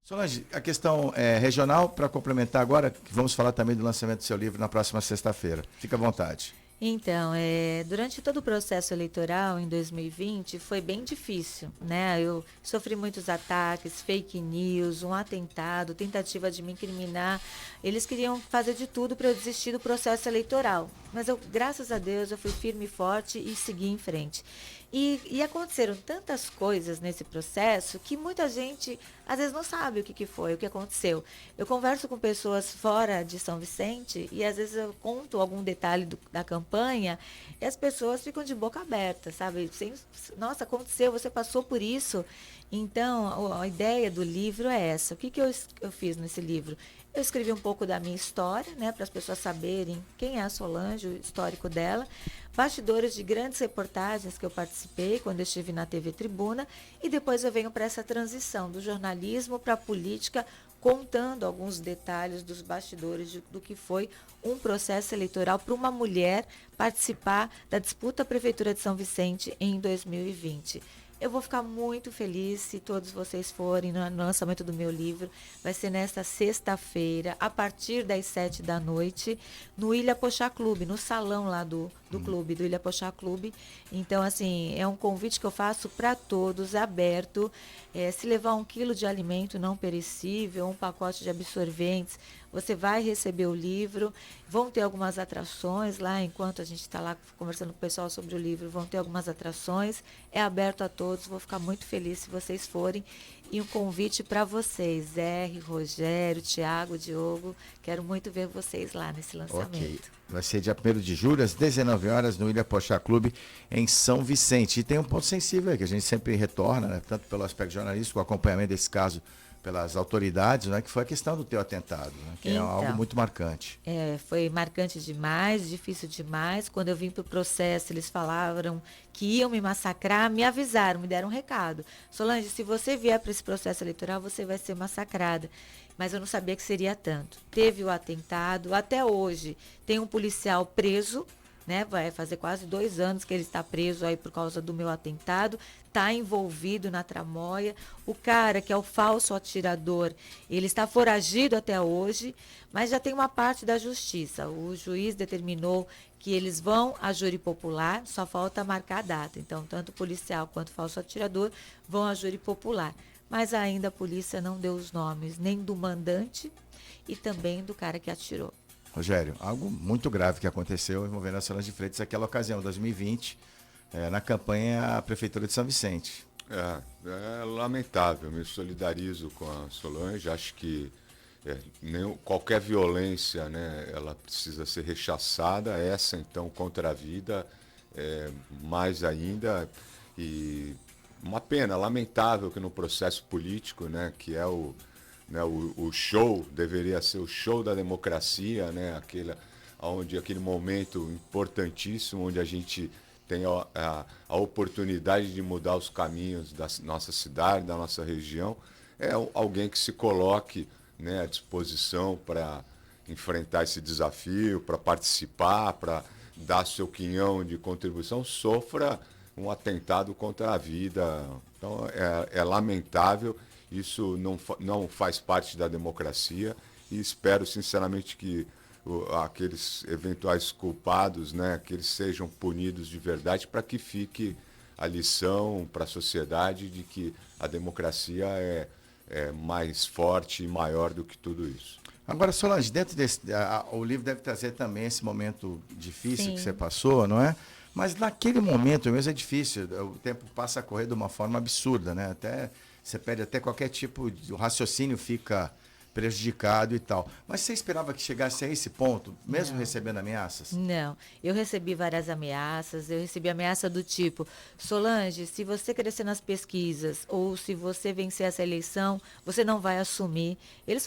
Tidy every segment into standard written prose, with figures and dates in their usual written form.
Solange, a questão regional, para complementar agora, que vamos falar também do lançamento do seu livro na próxima sexta-feira. Fica à vontade. Então, durante todo o processo eleitoral em 2020 foi bem difícil, né? Eu sofri muitos ataques, fake news, um atentado, tentativa de me incriminar. Eles queriam fazer de tudo para eu desistir do processo eleitoral. Mas eu, graças a Deus, eu fui firme e forte e segui em frente. E aconteceram tantas coisas nesse processo que muita gente às vezes não sabe o que foi, o que aconteceu. Eu converso com pessoas fora de São Vicente e às vezes eu conto algum detalhe da campanha e as pessoas ficam de boca aberta, sabe? Nossa, aconteceu, você passou por isso. Então, a ideia do livro é essa. O que eu fiz nesse livro? Eu escrevi um pouco da minha história, né, para as pessoas saberem quem é a Solange, o histórico dela, bastidores de grandes reportagens que eu participei quando eu estive na TV Tribuna, e depois eu venho para essa transição do jornalismo para a política, contando alguns detalhes dos bastidores do que foi um processo eleitoral para uma mulher participar da disputa à Prefeitura de São Vicente em 2020. Eu vou ficar muito feliz se todos vocês forem no lançamento do meu livro. Vai ser nesta sexta-feira, a partir das 7 da noite, no Ilha Pochá Clube, no salão lá do clube, do Ilha Pochá Clube. Então, assim, é um convite que eu faço para todos, aberto. Se levar 1 quilo de alimento não perecível, um pacote de absorventes, você vai receber o livro. Vão ter algumas atrações lá, enquanto a gente está lá conversando com o pessoal sobre o livro, vão ter algumas atrações. É aberto a todos, vou ficar muito feliz se vocês forem. E um convite para vocês, R, Rogério, Tiago, Diogo, quero muito ver vocês lá nesse lançamento. Ok. Vai ser dia 1º de julho, às 19 horas, no Ilha Pochá Clube, em São Vicente. E tem um ponto sensível aí, que a gente sempre retorna, né, tanto pelo aspecto jornalístico, o acompanhamento desse caso pelas autoridades, né, que foi a questão do teu atentado, né, que Então, é algo muito marcante. foi marcante demais, difícil demais. Quando eu vim para o processo, eles falaram que iam me massacrar, me avisaram, me deram um recado. Solange, se você vier para esse processo eleitoral, você vai ser massacrada. Mas eu não sabia que seria tanto. Teve o atentado, até hoje tem um policial preso, né? Vai fazer quase 2 anos que ele está preso aí por causa do meu atentado, está envolvido na tramóia. O cara que é o falso atirador, ele está foragido até hoje, mas já tem uma parte da justiça. O juiz determinou que eles vão a júri popular, só falta marcar a data. Então, tanto o policial quanto o falso atirador vão a júri popular. Mas ainda a polícia não deu os nomes nem do mandante e também do cara que atirou. Rogério, algo muito grave que aconteceu envolvendo a Solange Freitas naquela ocasião, 2020, na campanha à Prefeitura de São Vicente. É lamentável, me solidarizo com a Solange, acho que qualquer violência, né, ela precisa ser rechaçada, essa então contra a vida, mais ainda, e uma pena, lamentável que no processo político, né, que é o show, deveria ser o show da democracia, né, aquele momento importantíssimo onde a gente tem a oportunidade de mudar os caminhos da nossa cidade, da nossa região, alguém que se coloque, né, à disposição para enfrentar esse desafio, para participar, para dar seu quinhão de contribuição, sofra um atentado contra a vida. Então é lamentável, isso não faz parte da democracia e espero sinceramente que aqueles eventuais culpados, né, que eles sejam punidos de verdade para que fique a lição para a sociedade de que a democracia é mais forte e maior do que tudo isso. Agora, Solange, dentro o livro deve trazer também esse momento difícil Sim. que você passou, não é? Mas naquele momento mesmo é difícil, o tempo passa a correr de uma forma absurda, né? Você perde até qualquer tipo de... O raciocínio fica prejudicado e tal. Mas você esperava que chegasse a esse ponto, mesmo recebendo ameaças? Não, eu recebi várias ameaças, eu recebi ameaça do tipo, Solange, se você crescer nas pesquisas ou se você vencer essa eleição, você não vai assumir. Eles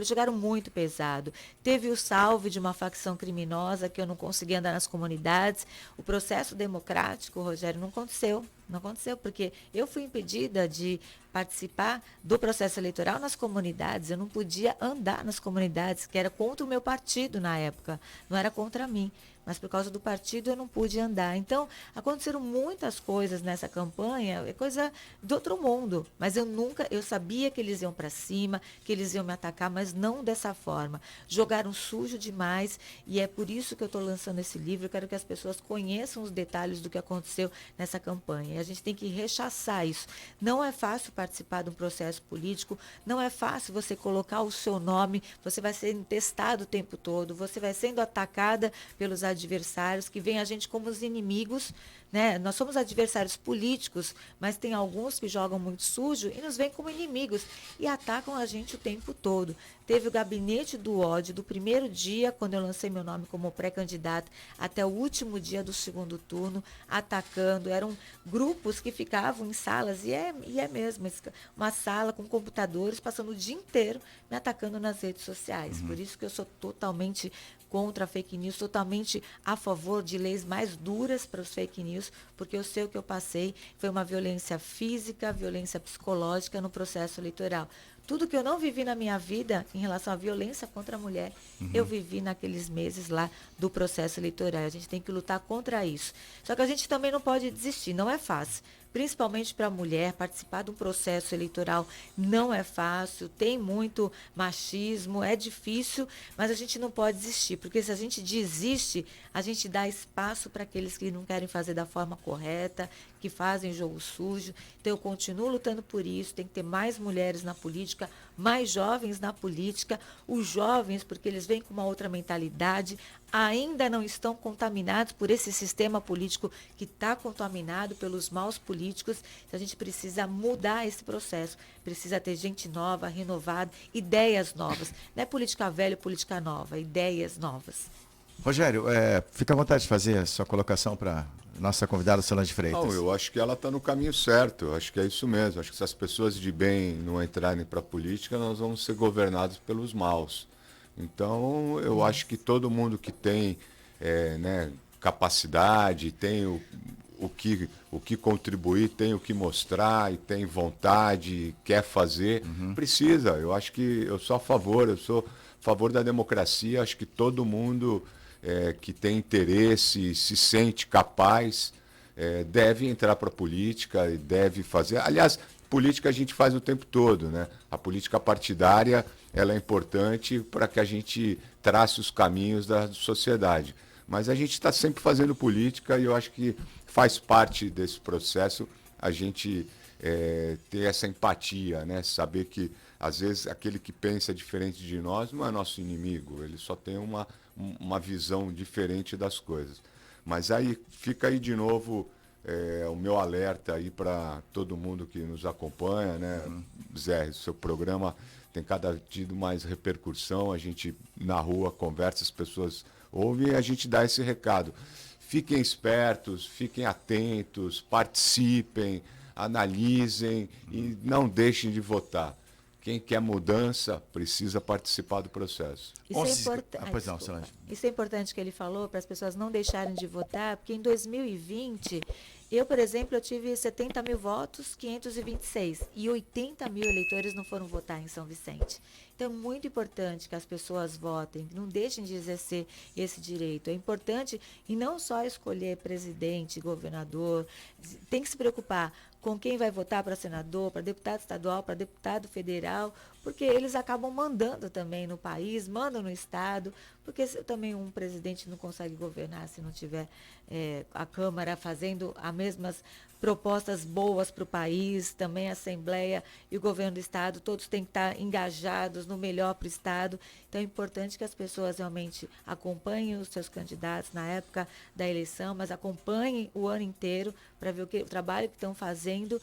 jogaram muito pesado. Teve o salve de uma facção criminosa que eu não consegui andar nas comunidades. O processo democrático, Rogério, não aconteceu. Não aconteceu, porque eu fui impedida de participar do processo eleitoral nas comunidades. Eu não podia andar nas comunidades, que era contra o meu partido na época, não era contra mim. mas por causa do partido eu não pude andar. Então, aconteceram muitas coisas nessa campanha, é coisa do outro mundo, mas eu sabia que eles iam para cima, que eles iam me atacar, mas não dessa forma. Jogaram sujo demais e é por isso que eu estou lançando esse livro. Eu quero que as pessoas conheçam os detalhes do que aconteceu nessa campanha. E a gente tem que rechaçar isso. Não é fácil participar de um processo político, não é fácil você colocar o seu nome, você vai ser testado o tempo todo, você vai sendo atacada pelos adversários que veem a gente como os inimigos, né? Nós somos adversários políticos, mas tem alguns que jogam muito sujo e nos veem como inimigos e atacam a gente o tempo todo. Teve o gabinete do ódio do primeiro dia, quando eu lancei meu nome como pré-candidata, até o último dia do segundo turno, atacando. Eram grupos que ficavam em salas, e é mesmo, uma sala com computadores, passando o dia inteiro me atacando nas redes sociais. Por isso que eu sou totalmente contra a fake news, totalmente a favor de leis mais duras para os fake news, porque eu sei o que eu passei, foi uma violência física, violência psicológica no processo eleitoral. Tudo que eu não vivi na minha vida em relação à violência contra a mulher, eu vivi naqueles meses lá do processo eleitoral. A gente tem que lutar contra isso. Só que a gente também não pode desistir, não é fácil. Principalmente para a mulher, participar de um processo eleitoral não é fácil, tem muito machismo, é difícil, mas a gente não pode desistir, porque se a gente desiste, a gente dá espaço para aqueles que não querem fazer da forma correta, que fazem jogo sujo. Então, eu continuo lutando por isso, tem que ter mais mulheres na política, mais jovens na política, os jovens, porque eles vêm com uma outra mentalidade, ainda não estão contaminados por esse sistema político que está contaminado pelos maus políticos. Então, a gente precisa mudar esse processo, precisa ter gente nova, renovada, ideias novas. Não é política velha, política nova, ideias novas. Rogério, fica à vontade de fazer a sua colocação para nossa convidada Solange Freitas. Não, eu acho que ela está no caminho certo, eu acho que é isso mesmo. Acho que se as pessoas de bem não entrarem para a política, nós vamos ser governados pelos maus. Então, eu acho que todo mundo que tem capacidade, tem o que contribuir, tem o que mostrar, e tem vontade, quer fazer, precisa. Eu acho que eu sou a favor da democracia. Acho que todo mundo que tem interesse, se sente capaz, deve entrar para a política e deve fazer. Aliás, política a gente faz o tempo todo, né? A política partidária, ela é importante para que a gente trace os caminhos da sociedade. Mas a gente está sempre fazendo política e eu acho que faz parte desse processo a gente ter essa empatia, né? Saber que, às vezes, aquele que pensa diferente de nós não é nosso inimigo, ele só tem uma visão diferente das coisas. Mas aí fica aí de novo o meu alerta aí para todo mundo que nos acompanha, né? Zé, seu programa tem cada tido mais repercussão, a gente na rua conversa, as pessoas ouvem e a gente dá esse recado. Fiquem espertos, fiquem atentos, participem, analisem e não deixem de votar. Quem quer mudança precisa participar do processo. Isso é importante que ele falou, para as pessoas não deixarem de votar, porque em 2020, eu, por exemplo, eu tive 70 mil votos, 526, e 80 mil eleitores não foram votar em São Vicente. Então, é muito importante que as pessoas votem, que não deixem de exercer esse direito. É importante, e não só escolher presidente, governador, tem que se preocupar com quem vai votar para senador, para deputado estadual, para deputado federal, porque eles acabam mandando também no país, mandam no estado, porque também um presidente não consegue governar se não tiver a Câmara fazendo as mesmas propostas boas para o país, também a Assembleia e o governo do estado, todos têm que estar engajados no melhor para o estado. Então é importante que as pessoas realmente acompanhem os seus candidatos na época da eleição, mas acompanhem o ano inteiro para ver o trabalho que estão fazendo.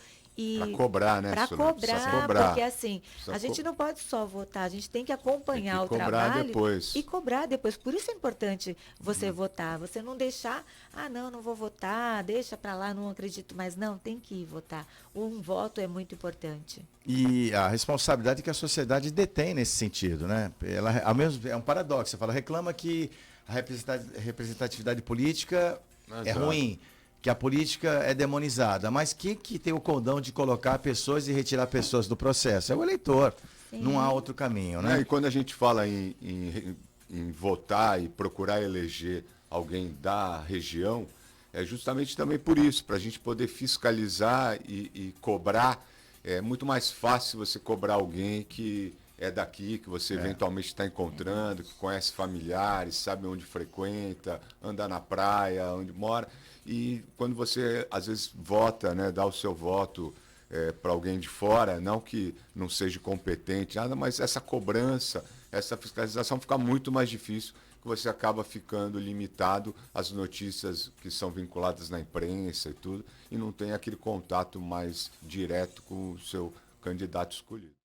Para cobrar, né? Para cobrar, porque assim, a gente não pode só votar, a gente tem que acompanhar o trabalho e cobrar depois. Por isso é importante você votar, você não deixar, não vou votar, deixa para lá, não acredito mais. Não, tem que ir votar. Um voto é muito importante. E a responsabilidade que a sociedade detém nesse sentido, né? Ela, é um paradoxo, você fala, reclama que a representatividade política é ruim, que a política é demonizada, mas quem que tem o condão de colocar pessoas e retirar pessoas do processo? É o eleitor. Sim. Não há outro caminho, né? E quando a gente fala em votar e procurar eleger alguém da região, é justamente também por isso, para a gente poder fiscalizar e cobrar. É muito mais fácil você cobrar alguém que é daqui, que você eventualmente está encontrando, que conhece familiares, sabe onde frequenta, anda na praia, onde mora. E quando você, às vezes, vota, né, dá o seu voto para alguém de fora, não que não seja competente, nada, mas essa cobrança, essa fiscalização fica muito mais difícil, que você acaba ficando limitado às notícias que são vinculadas na imprensa e tudo, e não tem aquele contato mais direto com o seu candidato escolhido.